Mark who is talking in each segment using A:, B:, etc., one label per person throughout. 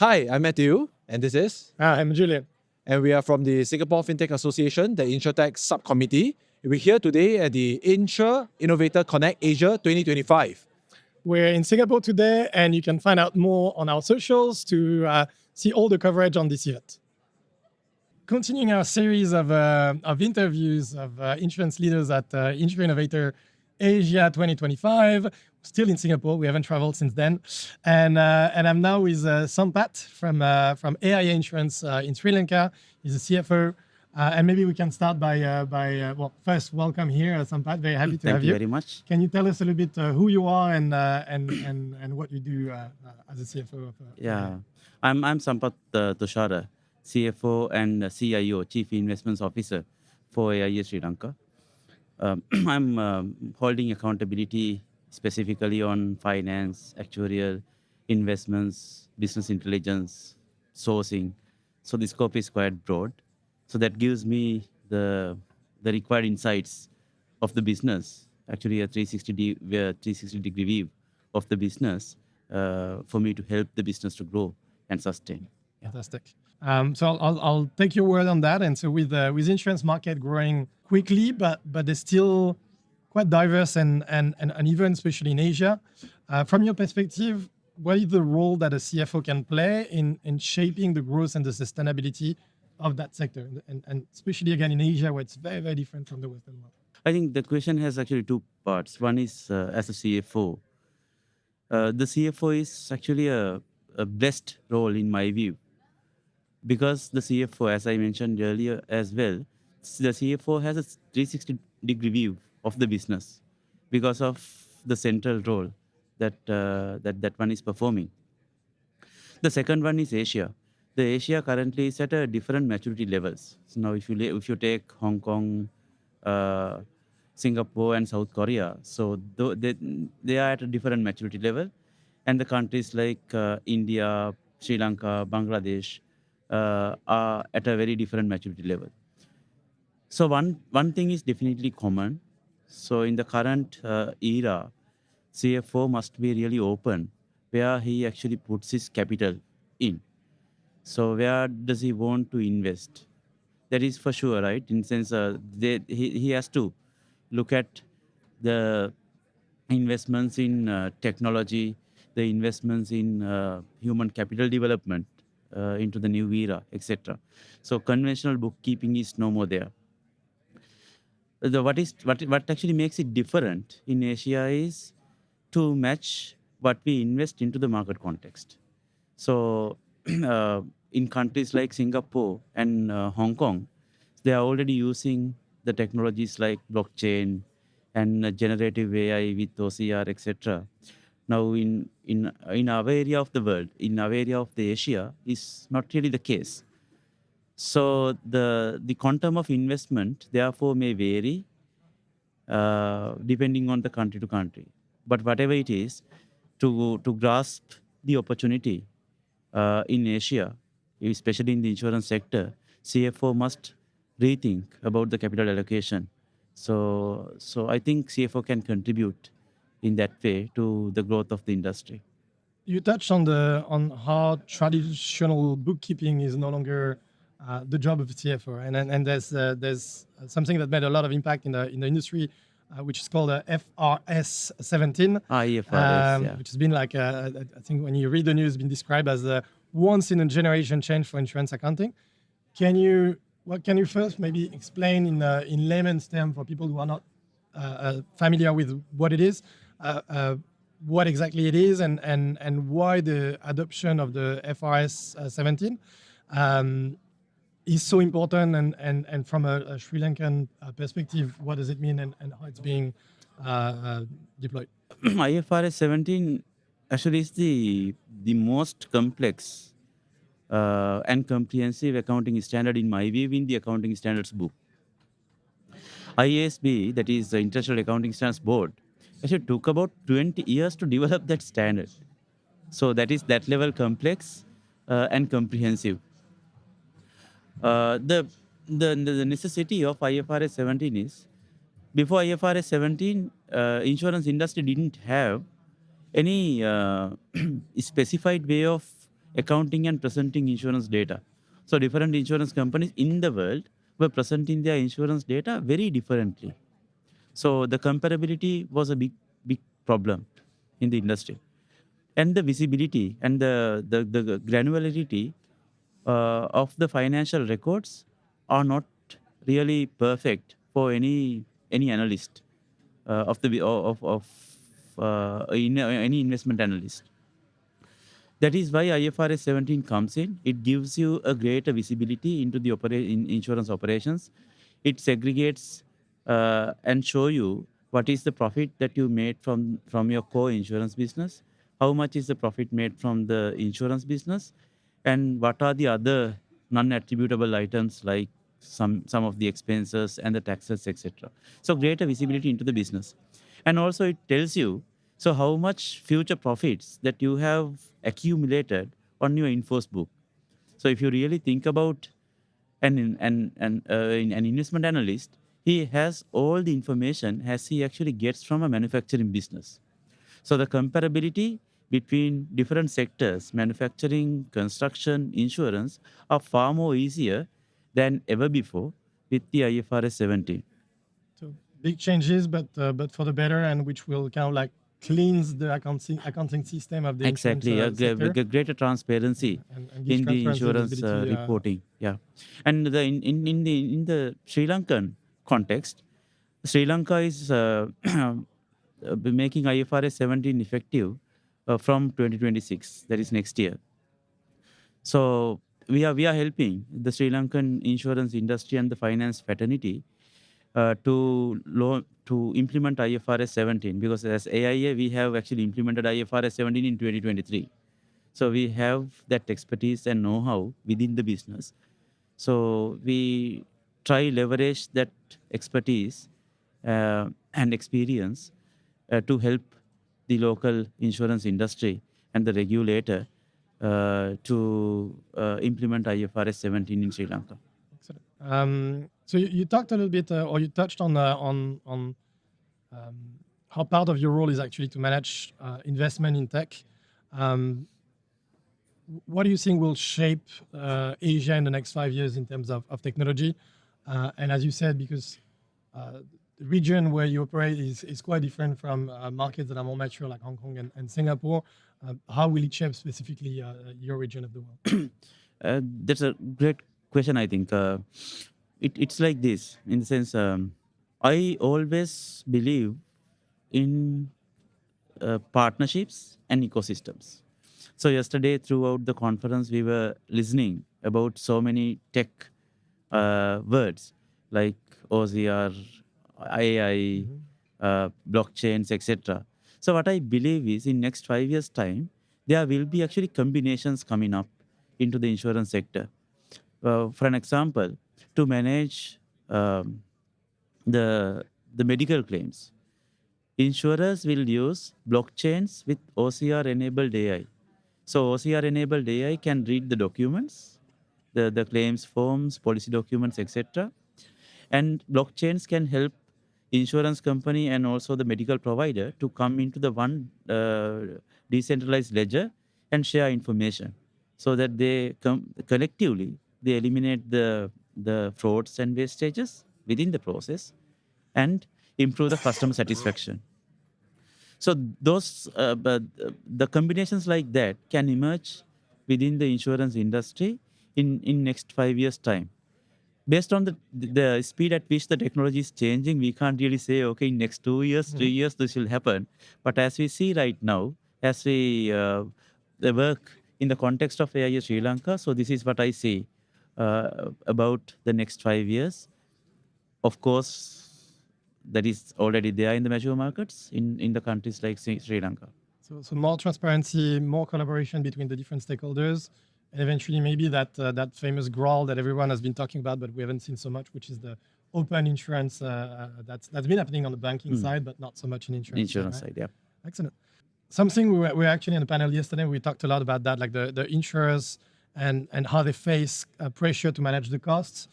A: Hi, I'm Matthew, and this is,
B: I'm Julian.
A: and we are from the Singapore FinTech Association, the InsurTech Subcommittee. We're here today at the Insure Innovator Connect Asia 2025.
B: We're in Singapore today, and you can find out more on our socials to see all the coverage on this event. Continuing our series of interviews of insurance leaders at Insure Innovator Asia 2025, still in Singapore. We haven't traveled since then, and I'm now with Sampath from AIA Insurance in Sri Lanka. He's a CFO, and maybe we can start by well, first welcome here, Sampath. Very happy to have you.
C: Thank you very much.
B: Can you tell us a little bit who you are and what you do as a CFO of
C: Yeah, I'm Sampath Thushara, CFO and CIO, Chief Investments Officer for AIA Sri Lanka. I'm holding accountability specifically on finance, actuarial, investments, business intelligence, sourcing. So the scope is quite broad. So that gives me the required insights of the business, actually a 360 degree view of the business for me to help the business to grow and sustain.
B: Fantastic. So I'll take your word on that. And so with insurance market growing quickly, but they're still quite diverse and uneven, especially in Asia. From your perspective, what is the role that a CFO can play in shaping the growth and the sustainability of that sector, and especially again in Asia, where it's very, very different from the Western world?
C: I think the question has actually two parts. One is as a CFO. The CFO is actually a blessed role in my view, because the CFO, as I mentioned earlier as well, the CFO has a 360-degree view of the business because of the central role that one is performing. The second one is Asia. The Asia currently is at a different maturity levels. So now, if you take Hong Kong, uh, Singapore, and South Korea, so they are at a different maturity level, and the countries like India, Sri Lanka, Bangladesh are at a very different maturity level. So one thing is definitely common. So in the current era, CFO must be really open where he actually puts his capital in. So where does he want to invest? That is for sure, right? In sense, he has to look at the investments in technology, the investments in human capital development into the new era, etc. So conventional bookkeeping is no more there. What actually makes it different in Asia is to match what we invest into the market context. So in countries like Singapore and Hong Kong, they are already using the technologies like blockchain and generative AI with OCR, etc. Now, in our area of the world, in our area of the Asia, is not really the case. So the quantum of investment therefore may vary depending on the country to country. But whatever it is, to grasp the opportunity in Asia, especially in the insurance sector, CFO must rethink about the capital allocation. So I think CFO can contribute in that way to the growth of the industry.
B: You touched on how traditional bookkeeping is no longer the job of a CFO, and there's something that made a lot of impact in the industry, which is called FRS 17,
C: IFRS, yeah.
B: which has been like I think when you read the news, been described as a once in a generation change for insurance accounting. Can you first maybe explain in layman's terms for people who are not familiar with what it is? What exactly it is and why the adoption of the FRS 17 is so important, and from a Sri Lankan perspective, what does it mean and how it's being deployed?
C: IFRS 17 actually is the most complex and comprehensive accounting standard in my view in the accounting standards book. IASB, that is the International Accounting Standards Board, actually took about 20 years to develop that standard. So that is that level complex and comprehensive. The necessity of IFRS 17 is, before IFRS 17, insurance industry didn't have any specified way of accounting and presenting insurance data. So different insurance companies in the world were presenting their insurance data very differently. So the comparability was a big problem in the industry. And the visibility and the granularity of the financial records are not really perfect for any analyst any investment analyst. That is why IFRS 17 comes in. It gives you a greater visibility into the insurance operations. It segregates and show you what is the profit that you made from your core insurance business, how much is the profit made from the insurance business, and what are the other non-attributable items like some of the expenses and the taxes, etc. So greater visibility into the business. And also it tells you so how much future profits that you have accumulated on your in-force book. So if you really think about an investment analyst, he has all the information as he actually gets from a manufacturing business. So the comparability between different sectors, manufacturing, construction, insurance, are far more easier than ever before with the IFRS 17.
B: So big changes, but for the better, and which will kind of like cleanse the accounting system of the insurance
C: Exactly,
B: sector
C: greater transparency
B: and give
C: in the
B: transparency and
C: insurance
B: visibility.
C: reporting. Yeah, and in the Sri Lankan context, Sri Lanka is making IFRS 17 effective from 2026. That is next year. So we are helping the Sri Lankan insurance industry and the finance fraternity to implement IFRS 17, because as AIA we have actually implemented IFRS 17 in 2023. So we have that expertise and know-how within the business. So we try leverage that expertise and experience to help the local insurance industry and the regulator to implement IFRS 17 in Sri Lanka.
B: Excellent. So you talked a little bit, or you touched on how part of your role is actually to manage investment in tech. What do you think will shape Asia in the next 5 years in terms of technology? And as you said, because the region where you operate is quite different from markets that are more mature like Hong Kong and Singapore, how will it shape specifically your region of the world?
C: That's a great question, I think. It's like this, in the sense, I always believe in partnerships and ecosystems. So yesterday, throughout the conference, we were listening about so many tech words like OCR, AI, blockchains, etc. So what I believe is in next 5 years' time, there will be actually combinations coming up into the insurance sector. For an example, to manage the medical claims, insurers will use blockchains with OCR-enabled AI. So OCR-enabled AI can read the documents, the claims forms, policy documents, etc. And blockchains can help insurance company and also the medical provider to come into the one decentralized ledger and share information, so that they collectively they eliminate the frauds and wastages within the process and improve the customer satisfaction. So the combinations like that can emerge within the insurance industry in next 5 years' time. Based on the speed at which the technology is changing, we can't really say, okay, in next 2 years, 3 years, this will happen. But as we see right now, as we work in the context of AIA Sri Lanka, so this is what I see about the next 5 years. Of course, that is already there in the mature markets in the countries like Sri Lanka.
B: So more transparency, more collaboration between the different stakeholders, and eventually maybe that famous grawl that everyone has been talking about, but we haven't seen so much, which is the open insurance that's been happening on the banking side, but not so much in insurance.
C: Insurance
B: right?
C: side, yeah.
B: Excellent. Something we were actually on the panel yesterday, we talked a lot about that, like the insurers and how they face pressure to manage the costs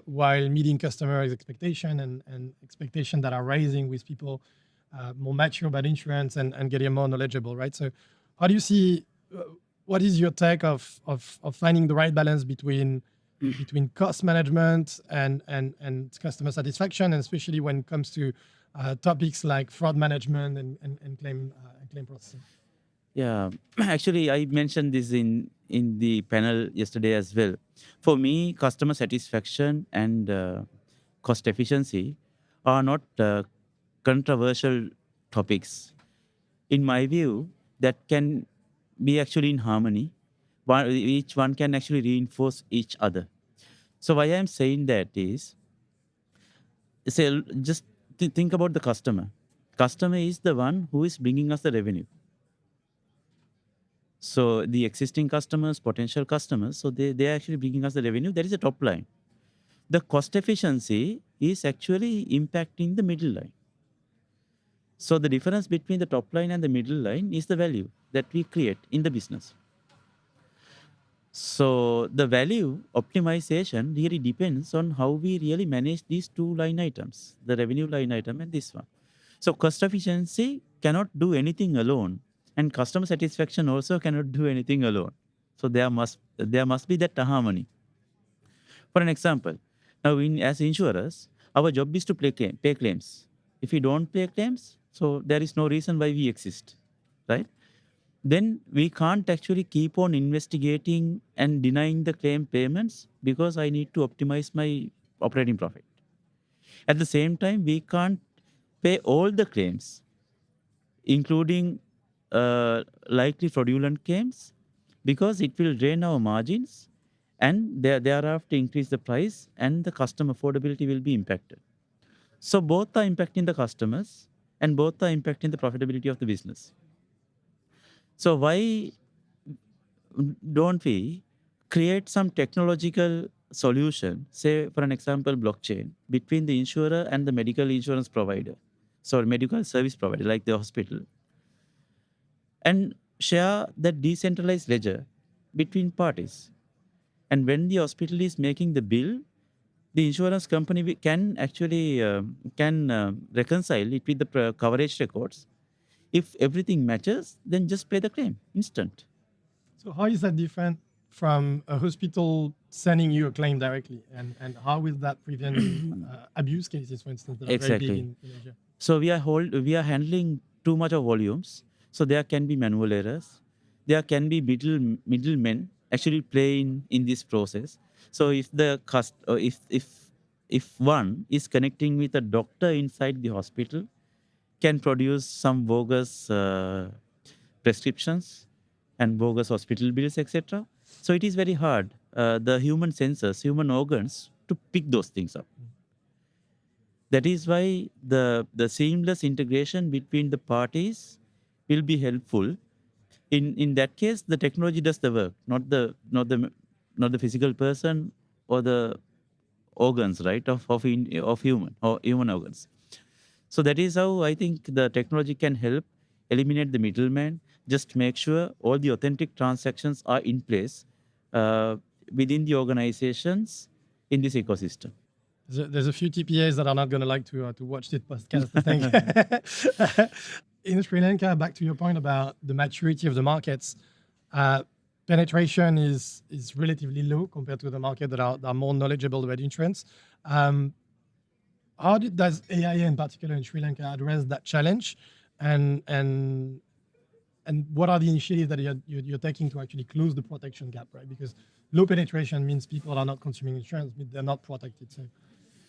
B: while meeting customers' expectation and expectation that are rising with people more mature about insurance and getting more knowledgeable, right? So how do you see, what is your take of finding the right balance between cost management and customer satisfaction, and especially when it comes to topics like fraud management and claim processing?
C: Yeah, actually, I mentioned this in the panel yesterday as well. For me, customer satisfaction and cost efficiency are not controversial topics. In my view, that can be actually in harmony. Each one can actually reinforce each other. So why I'm saying that is, say, just think about the customer. Customer is the one who is bringing us the revenue. So the existing customers, potential customers, so they're actually bringing us the revenue. That is the top line. The cost efficiency is actually impacting the middle line. So the difference between the top line and the middle line is the value that we create in the business. So the value optimization really depends on how we really manage these two line items, the revenue line item and this one. So cost efficiency cannot do anything alone, and customer satisfaction also cannot do anything alone. So there must be that harmony. For an example, now as insurers, our job is to pay claims. If we don't pay claims, so there is no reason why we exist, right? Then we can't actually keep on investigating and denying the claim payments because I need to optimize my operating profit. At the same time, we can't pay all the claims, including likely fraudulent claims, because it will drain our margins and thereafter increase the price and the customer affordability will be impacted. So both are impacting the customers and both are impacting the profitability of the business. So why don't we create some technological solution, say for an example, blockchain, between the insurer and the medical insurance provider, so medical service provider like the hospital, and share that decentralized ledger between parties. And when the hospital is making the bill, the insurance company can actually reconcile it with the coverage records. If everything matches, then just pay the claim instant.
B: So how is that different from a hospital sending you a claim directly, and how will that prevent abuse cases, for instance, that are very big
C: Exactly.
B: in Asia?
C: So we are handling too much of volumes. So there can be manual errors. There can be middlemen actually playing in this process. So if the if one is connecting with a doctor inside the hospital, can produce some bogus prescriptions and bogus hospital bills, etc. So it is very hard. The human senses, human organs, to pick those things up. That is why the seamless integration between the parties will be helpful. In that case, the technology does the work, not the physical person or the organs, right, of human organs. So that is how I think the technology can help eliminate the middleman. Just make sure all the authentic transactions are in place within the organizations in this ecosystem.
B: There's a few TPAs that are not going to like to watch this podcast, I think. In Sri Lanka, back to your point about the maturity of the markets, penetration is relatively low compared to the market that are more knowledgeable about insurance. How does AIA in particular in Sri Lanka address that challenge, and what are the initiatives that you're taking to actually close the protection gap, right? Because low penetration means people are not consuming insurance, but they're not protected. So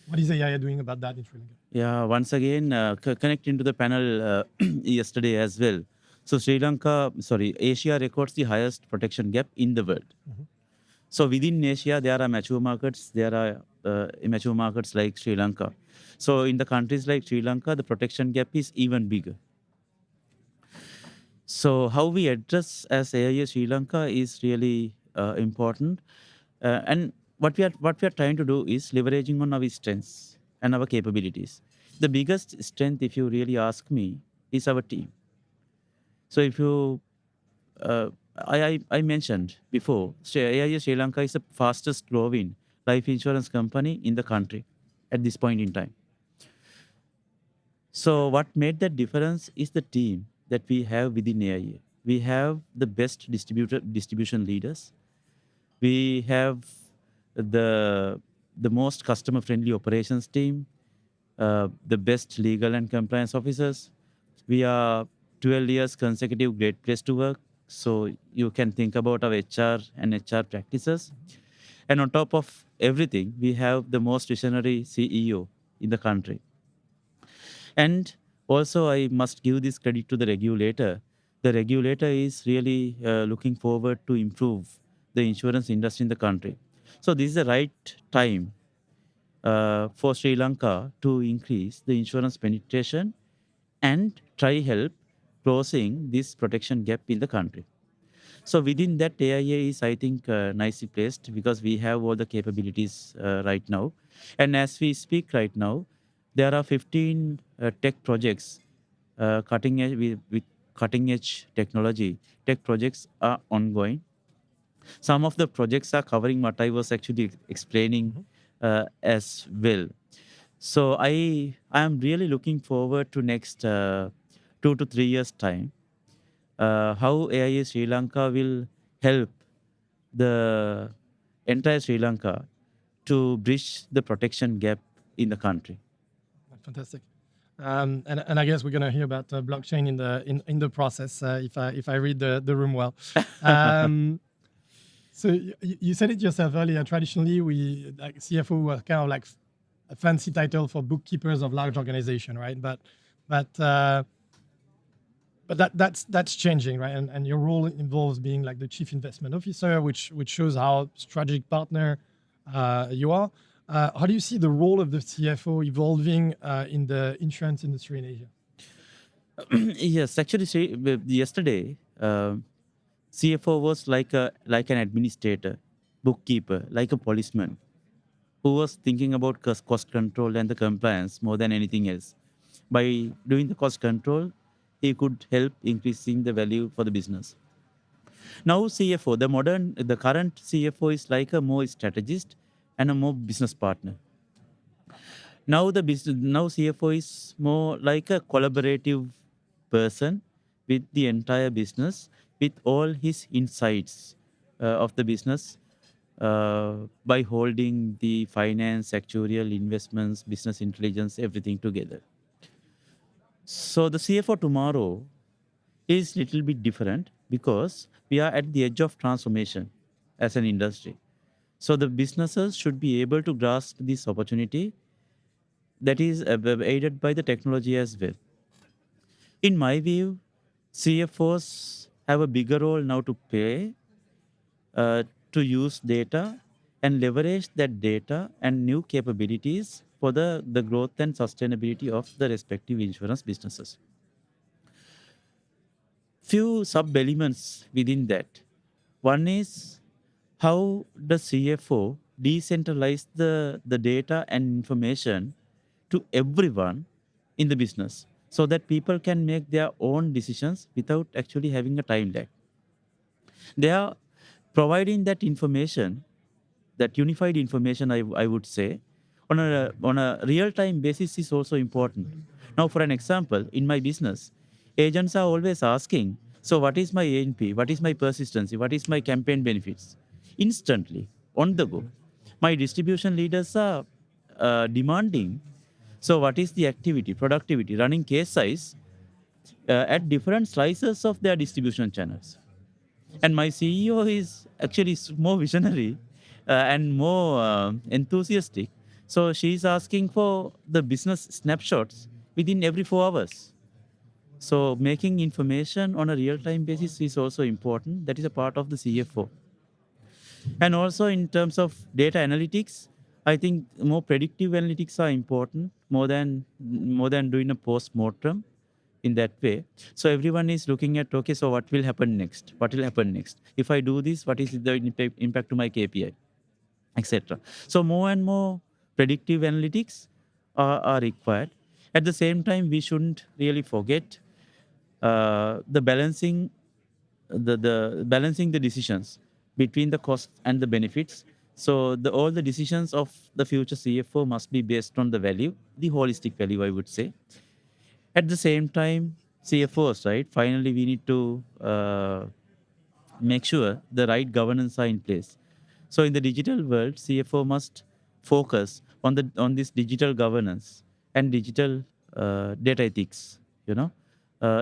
B: what is AIA doing about that in Sri Lanka?
C: Yeah, once again, connecting to the panel yesterday as well. So Asia records the highest protection gap in the world. So within Asia, there are mature markets. There are immature markets like Sri Lanka. So in the countries like Sri Lanka, the protection gap is even bigger. So how we address as AIA Sri Lanka is really important. And what we are trying to do is leveraging on our strengths and our capabilities. The biggest strength, if you really ask me, is our team. So if you I mentioned before, AIA Sri Lanka is the fastest growing life insurance company in the country at this point in time. So what made that difference is the team that we have within AIA. we have the best distribution leaders. We have the most customer friendly operations team, the best legal and compliance officers. We are 12 years consecutive great place to work. So you can think about our HR and HR practices. And on top of everything, we have the most visionary CEO in the country. And also, I must give this credit to the regulator. The regulator is really looking forward to improve the insurance industry in the country. So this is the right time for Sri Lanka to increase the insurance penetration and try help closing this protection gap in the country. So within that, AIA is, I think, nicely placed because we have all the capabilities right now. And as we speak right now, there are 15 tech projects, cutting edge with cutting edge technology. Tech projects are ongoing. Some of the projects are covering what I was actually explaining as well. So I am really looking forward to next 2 to 3 years time how AIA Sri Lanka will help the entire Sri Lanka to bridge the protection gap in the country.
B: Fantastic. And I guess we're going to hear about blockchain in the process if I read the room well. So you said it yourself earlier. Traditionally, we like CFO was kind of like a fancy title for bookkeepers of large organization, right? But that's changing, right? And your role involves being like the chief investment officer, which shows how strategic partner you are. How do you see the role of the CFO evolving in the insurance industry in Asia?
C: Yes, actually, yesterday, CFO was like an administrator, bookkeeper, like a policeman who was thinking about cost control and the compliance more than anything else. By doing the cost control, he could help increasing the value for the business. Now CFO, the current CFO is like a more strategist and a more business partner. Now CFO is more like a collaborative person with the entire business, with all his insights of the business, by holding the finance, actuarial, investments, business intelligence, everything together. So the CFO tomorrow is little bit different because we are at the edge of transformation as an industry. So the businesses should be able to grasp this opportunity that is aided by the technology as well. In my view, CFOs have a bigger role now to play, uh, to use data and leverage that data and new capabilities for the growth and sustainability of the respective insurance businesses. Few sub elements within that. One is how the CFO decentralize the data and information to everyone in the business so that people can make their own decisions without actually having a time lag. They are providing that information, that unified information, I would say, on a real-time basis is also important. Now, for an example, in my business, agents are always asking, so what is my ANP? What is my persistency? What is my campaign benefits? Instantly, on the go. My distribution leaders are demanding, so what is the activity, productivity, running case size at different slices of their distribution channels. And my CEO is actually more visionary and more enthusiastic. So she's asking for the business snapshots within every 4 hours. So making information on a real-time basis is also important. That is a part of the CFO. And also in terms of data analytics, I think more predictive analytics are important more than doing a post-mortem in that way. So everyone is looking at, okay, so what will happen next? What will happen next? If I do this, what is the impact to my KPI, etc. So more and more predictive analytics are required. At the same time, we shouldn't really forget the balancing the decisions between the costs and the benefits. So all the decisions of the future CFO must be based on the value, the holistic value, I would say. At the same time, CFOs, right? Finally, we need to make sure the right governance are in place. So in the digital world, CFO must focus on this digital governance and digital data ethics,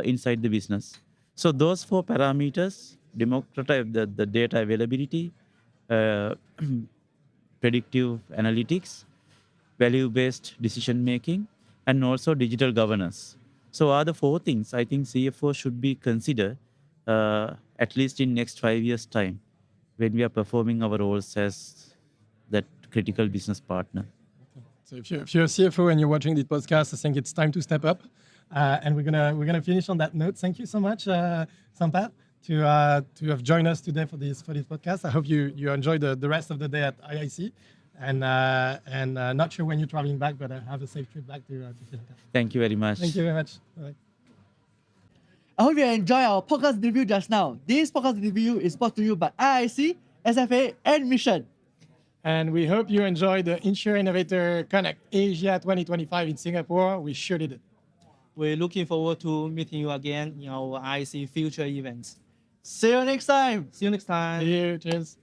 C: inside the business. So those four parameters: democratize the data availability, uh, predictive analytics, value-based decision making, and also digital governance. So are the four things I think CFO should be considered at least in next 5 years' time when we are performing our roles as that critical business partner.
B: So if you're a CFO and you're watching this podcast, I think it's time to step up. And we're gonna finish on that note. Thank you so much, Sampath, to have joined us today for this podcast. I hope you enjoy the rest of the day at IIC. And not sure when you're traveling back, but have a safe trip back to Sri Lanka.
C: Thank you very much.
B: Thank you very much. Bye.
D: I hope you enjoyed our podcast review just now. This podcast review is brought to you by IIC, SFA, and MESSION.
B: And we hope you enjoyed the Insure Innovator Connect Asia 2025 in Singapore. We sure did.
E: We're looking forward to meeting you again in our IC future events.
D: See you next time.
E: See you next time.
B: See you. Cheers.